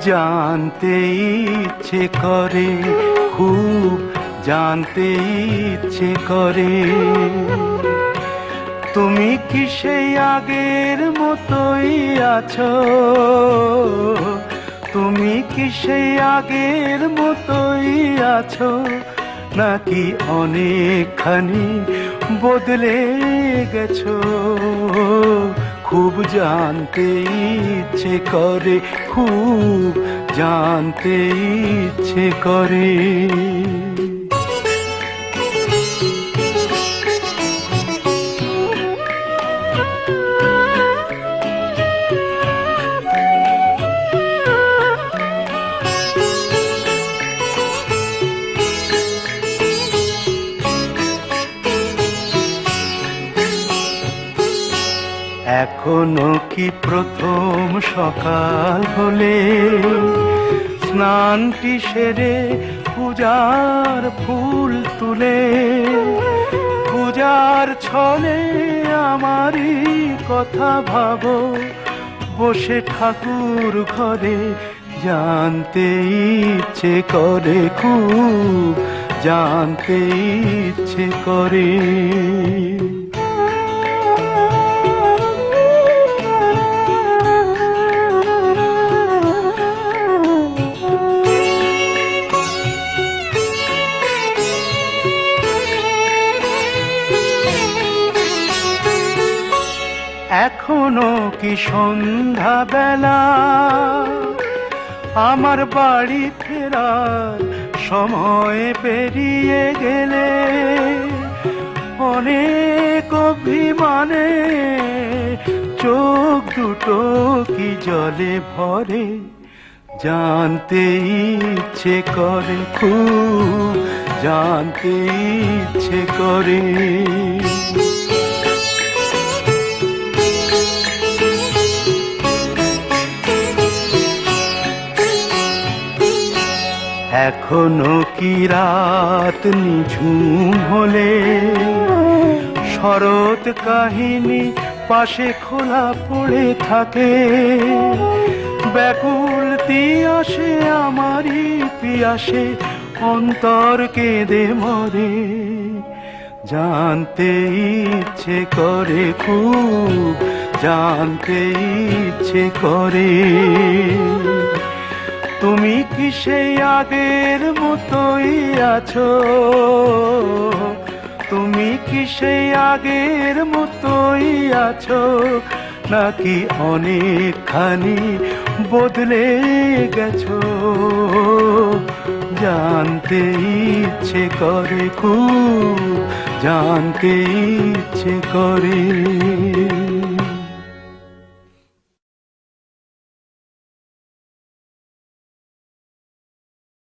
জানতে ইচ্ছে করে, খুব জানতে ইচ্ছে করে, তুমি কি সেই আগের মতোই আছো? তুমি কি সেই আগের মতোই আছো, নাকি অনেকখানি বদলে গেছো? খুব জানতে ইচ্ছে করে, খুব জানতে ইচ্ছে করে। এখনো কি প্রথম সকাল হলে স্নানটি সেরে পূজার ফুল তুলে, পূজার ছলে আমারই কথা ভাবো বসে ঠাকুর ঘরে? জানতে ইচ্ছে করে, খুব জানতে ইচ্ছে করে। এখনো কি সন্ধ্যা বেলা, আমার বাড়ি ফেরার সময় পেরিয়ে গেলে, অনেক অভিমানে চোখ দুটো কি জলে ভরে? জানতে ইচ্ছে করে, খুব জানতে ইচ্ছে করে। এখনো কি রাত নিঝুম হলে শরৎ কাহিনী পাশে খোলা পড়ে থাকে? ব্যাকুল তিয়াসে আমারই পিয়াসে অন্তর কেঁদে মরে? জানতে ইচ্ছে করে, খুব জানতে ইচ্ছে করে। তুমি কি সেই আগের মতোই আছো? তুমি কি সেই আগের মতোই আছো, নাকি অনেকখানি বদলে গেছো? জানতে ইচ্ছে করে, খুব জানতে ইচ্ছে করে।